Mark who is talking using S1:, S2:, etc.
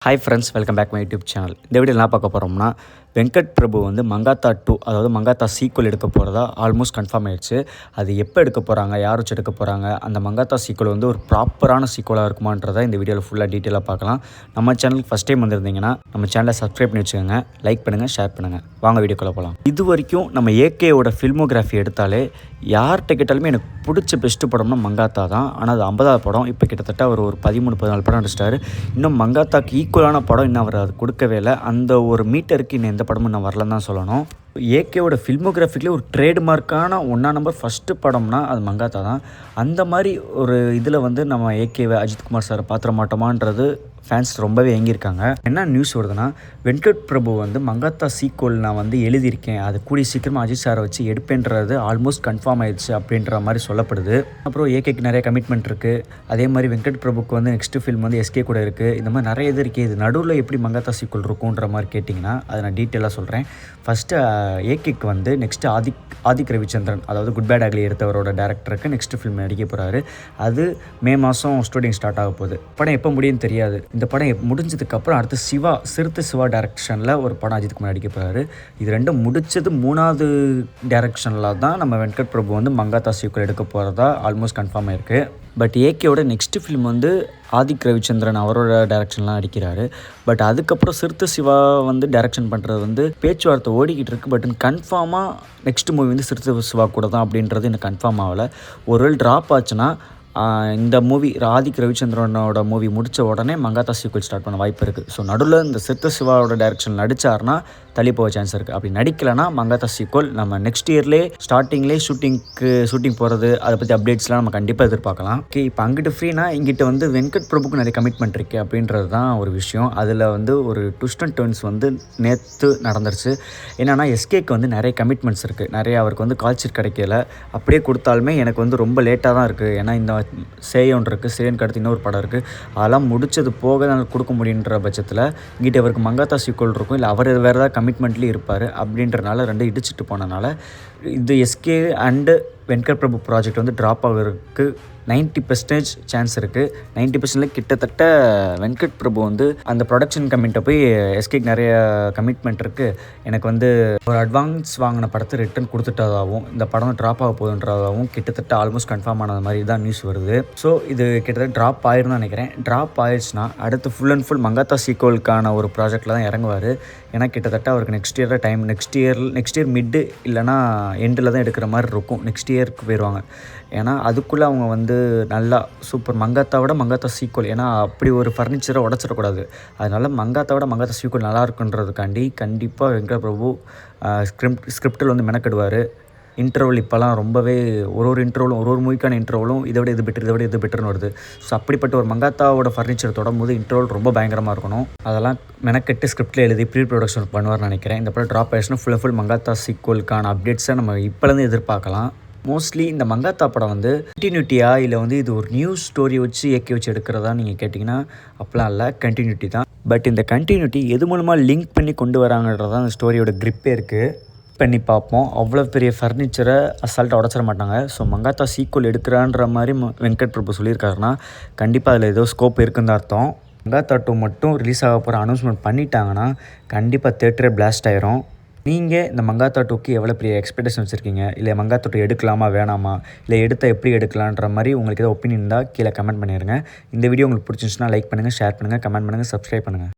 S1: Hi friends, welcome back my YouTube channel. இந்த video என்ன பார்க்க போகிறோம்னா, வெங்கட் பிரபு வந்து மங்காத்தா 2 அதாவது மங்காத்தா சீக்குவல் எடுக்க போகிறதா ஆல்மோஸ்ட் கன்ஃபார்ம் ஆயிடுச்சு. அது எப்போ எடுக்க போகிறாங்க, யார் வச்சு எடுக்க போகிறாங்க, அந்த மங்காத்தா சீக்குவல் வந்து ஒரு ப்ராப்பரான சீக்குவலாக இருக்குமான்றதை இந்த வீடியோவில் ஃபுல்லாக டீட்டெயிலாக பார்க்கலாம். நம்ம சேனலுக்கு ஃபஸ்ட் டைம் வந்திருந்தீங்கன்னா நம்ம சேனலை சப்ஸ்கிரைப் பண்ணி வச்சுக்கோங்க, லைக் பண்ணுங்கள், ஷேர் பண்ணுங்கள். வாங்க வீடியோக்குள்ளே போகலாம். இது வரைக்கும் நம்ம ஏகேவோட ஃபில்மோகிராஃபி எடுத்தாலே யார்கிட்ட கேட்டாலுமே எனக்கு பிடிச்ச பெஸ்ட்டு படம்னா மங்காத்தா தான். ஆனால் அது 50வது படம். இப்போ கிட்டத்தட்ட அவர் ஒரு 13-14 படம் நடிச்சிட்டாரு. இன்னும் மங்காத்தாக்கு ஈக்குவலான படம் இன்னும் அவர் அது கொடுக்கவே இல்லை. அந்த ஒரு மீட்டருக்கு இன்னும் எந்த படமும் இன்னும் வரலன்னு தான் சொல்லணும். ஏகேவோட ஃபில்மோகிராஃபிக்லேயே ஒரு ட்ரேட்மார்க்கான 1ஆம் நம்பர் ஃபஸ்ட்டு படம்னா அது மங்காத்தா தான். அந்த மாதிரி ஒரு இதில் வந்து நம்ம ஏகேவை அஜித்குமார் சாரை பார்த்துட மாட்டோமான்றது ஃபேன்ஸ் ரொம்பவே ஏங்கியிருக்காங்க. என்ன நியூஸ் வருதுன்னா, வெங்கட் பிரபு வந்து மங்காத்தா சீக்குவல் நான் வந்து எழுதியிருக்கேன், அது கூடிய சீக்கிரமாக அஜித் சாரை வச்சு எடுப்பேன்றது ஆல்மோஸ்ட் கன்ஃபார்ம் ஆயிடுச்சு அப்படின்ற மாதிரி சொல்லப்படுது. அப்புறம் ஏகேக்கு நிறைய கமிட்மெண்ட் இருக்குது. அதே மாதிரி வெங்கட் பிரபுக்கு வந்து நெக்ஸ்ட்டு ஃபில்ம் வந்து எஸ்கே கூட இருக்குது. இந்த மாதிரி நிறைய இது இருக்குது. இது நடுவில் எப்படி மங்காத்தா சீக்குவல் இருக்குன்ற மாதிரி கேட்டிங்கன்னா அதை நான் டீட்டெயிலாக சொல்கிறேன். ஃபஸ்ட்டு ஏகேக்கு வந்து நெக்ஸ்ட்டு ஆதிக் ரவிச்சந்திரன், அதாவது குட் பேட் அக்லி எடுத்தவரோட டேரக்டருக்கு நெக்ஸ்ட்டு ஃபில்ம் நடிக்க போகிறாரு. அது மே மாதம் ஷூட்டிங் ஸ்டார்ட் ஆக போகுது. படம் எப்போ முடியும்னு தெரியாது. இந்த படம் முடிஞ்சதுக்கப்புறம் அடுத்து சிறுத்தை சிவா டைரக்ஷனில் ஒரு படம் அஜித்குமார் நடிக்க போகிறாரு. இது ரெண்டும் முடிச்சது 3வது டைரக்ஷனில் தான் நம்ம வெங்கட் பிரபு வந்து மங்காத்தா சீக்குவல் எடுக்க போகிறதா ஆல்மோஸ்ட் கன்ஃபார்ம் ஆயிருக்கு. பட் ஏகேவோட நெக்ஸ்ட்டு ஃபிலிம் வந்து ஆதிக் ரவிச்சந்திரன் அவரோட டைரக்ஷன்லாம் நடிக்கிறாரு. பட் அதுக்கப்புறம் சிறுத்தை சிவா வந்து டைரக்ஷன் பண்ணுறது வந்து பேச்சுவார்த்தை ஓடிக்கிட்டு இருக்குது. பட் கன்ஃபார்மாக நெக்ஸ்ட் மூவி வந்து சிறுத்தை சிவா கூட தான் அப்படின்றது எனக்கு கன்ஃபார்ம் ஆகலை. ஒரு ட்ராப் ஆச்சுன்னா இந்த மூவி ஆதிக் ரவிச்சந்திரனோட மூவி முடித்த உடனே மங்காத்தா சீக்குவல் ஸ்டார்ட் பண்ண வாய்ப்பு இருக்குது. ஸோ நடுவில் இந்த சிறுத்தை சிவாவோட டைரக்ஷன் நடித்தார்னா தள்ளி போக சான்ஸ் இருக்குது. அப்படி நடிக்கலைன்னா மங்காத்தா சீக்குவல் நம்ம நெக்ஸ்ட் இயர்லேயே ஸ்டார்டிங்லேயே ஷூட்டிங் போகிறது, அதை பற்றி அப்டேட்ஸ்லாம் நம்ம கண்டிப்பாக எதிர்பார்க்கலாம். ஓகே, இப்போ அங்கிட்டு ஃப்ரீனா இங்கிட்ட வந்து வெங்கட் பிரபுக்கு நிறைய கமிட்மெண்ட் இருக்குது அப்படின்றது தான் ஒரு விஷயம். அதில் வந்து ஒரு ட்விஸ்ட் அண்ட் டர்ன்ஸ் வந்து நேற்று நடந்துருச்சு. என்னென்னா எஸ்கேக்கு வந்து நிறைய கமிட்மெண்ட்ஸ் இருக்குது. நிறைய அவருக்கு வந்து கால்ஷீட் கிடைக்கல. அப்படியே கொடுத்தாலுமே எனக்கு வந்து ரொம்ப லேட்டாக தான் இருக்குது. ஏன்னா இந்த சேயன் இருக்குது, சேயனுக்கு அடுத்து இன்னொரு படம் இருக்குது. அதெல்லாம் முடிச்சது போக நான் கொடுக்க முடியுன்ற பட்சத்தில் இங்கிட்ட அவருக்கு மங்காத்தா சீக்குவல் இருக்கும், இல்லை அவர் வேறு ஏதாவது கமிட்மெண்ட்லேயும் இருப்பார். அப்படின்றனால ரெண்டும் இடிச்சிட்டு போனனால இது SK and Venkat Prabhu project வந்து ட்ராப் ஆகிறதுக்கு 90% சான்ஸ் இருக்குது. 90% கிட்டத்தட்ட வெங்கட் பிரபு வந்து அந்த ப்ரொடக்ஷன் கமிட்டை போய் எஸ்கேக்கு நிறைய கமிட்மெண்ட் இருக்குது, எனக்கு வந்து ஒரு அட்வான்ஸ் வாங்கின படத்தை ரிட்டர்ன் கொடுத்துட்டதாகவும் இந்த படம் ட்ராப் ஆக போகுதுன்றதாகவும் கிட்டத்தட்ட ஆல்மோஸ்ட் கன்ஃபார்ம் ஆனது மாதிரி தான் நியூஸ் வருது. ஸோ இது கிட்டத்தட்ட ட்ராப் ஆயிருன்னு நினைக்கிறேன். ட்ராப் ஆயிடுச்சுன்னா அடுத்து ஃபுல் அண்ட் ஃபுல் மங்காத்தா சீக்குவலுக்கான ஒரு ப்ராஜெக்டில் தான் இறங்குவார். ஏன்னா கிட்டத்தட்ட அவருக்கு நெக்ஸ்ட் இயர் மிட்டு இல்லைனா எண்டில் தான் எடுக்கிற மாதிரி இருக்கும். நெக்ஸ்ட் இயருக்கு போயிடுவாங்க. ஏன்னா அதுக்குள்ளே அவங்க வந்து நல்லா சூப்பர் மங்காத்தா சீக்குவல், ஏன்னா அப்படி ஒரு ஃபர்னிச்சரை உடச்சிடக்கூடாது. அதனால் மங்காத்தா சீக்குவல் நல்லா இருக்குன்றதுக்காண்டி கண்டிப்பாக வெங்கட் பிரபு ஸ்கிரிப்டில் வந்து மெனக்கெடுவார். இன்டர்வல் இப்போலாம் ரொம்பவே ஒரு இன்டர்வலும் ஒரு மூவிக்கான இன்டர்வலும் இதை விட இது பெட்டர்னு வருது. ஸோ அப்படிப்பட்ட ஒரு மங்காத்தாவோட ஃபர்னிச்சர் தொடரும்போது இன்டர்வல் ரொம்ப பயங்கரமாக இருக்கணும். அதெல்லாம் மெனக்கெட்டு ஸ்கிரிப்டில் எழுதி ப்ரீ ப்ரொடக்ஷன் பண்ணுவார்னு நினைக்கிறேன். இந்த படம் ட்ராப் ஆயிடுச்சுன்னா ஃபுல் மங்காத்தா சீக்குவலுக்கான அப்டேட்ஸை நம்ம இப்போலேருந்து எதிர்பார்க்கலாம். மோஸ்ட்லி இந்த மங்காத்தா படம் வந்து கண்டினியூட்டியா இல்லை வந்து இது ஒரு நியூஸ் ஸ்டோரி வச்சு ஏகே வச்சு எடுக்கிறதா நீங்கள் கேட்டிங்கன்னா அப்போலாம் இல்லை, கண்டினியூட்டி தான். பட் இந்த கண்டினியூட்டி எது மூலமாக லிங்க் பண்ணி கொண்டு வராங்கன்றதான் அந்த ஸ்டோரியோட க்ரிப்பே இருக்குது. பண்ணி பார்ப்போம். அவ்வளோ பெரிய ஃபர்னிச்சரை அசால்ட்டாக உடச்சிட மாட்டாங்க. ஸோ மங்காத்தா சீக்குவல் எடுக்கிறான்ற மாதிரி வெங்கட் பிரபு சொல்லியிருக்காருன்னா கண்டிப்பாக அதில் ஏதோ ஸ்கோப் இருக்குன்னு அர்த்தம். மங்காத்தா 2 மட்டும் ரிலீஸ் ஆக போகிற அனௌன்ஸ்மெண்ட் பண்ணிட்டாங்கன்னா கண்டிப்பாக தேட்டரே பிளாஸ்ட் ஆயிரும். நீங்கள் இந்த மங்காத்தா 2க்கு எவ்வளோ பெரிய எக்ஸ்பெக்டேஷன் வச்சுருக்கீங்க, இல்லை மங்காத்தா 2 எடுக்கலாமா வேணாமா, இல்லை எடுத்தால் எப்படி எடுக்கலான்ற மாதிரி உங்களுக்கு ஏதோ ஒப்பீனியன் இருந்தால் கீழே கமெண்ட் பண்ணிடுங்க. இந்த வீடியோ உங்களுக்கு பிடிச்சிருந்துச்சுன்னா லைக் பண்ணுங்கள், ஷேர் பண்ணுங்கள், கமெண்ட் பண்ணுங்கள், சப்ஸ்கிரைப் பண்ணுங்கள்.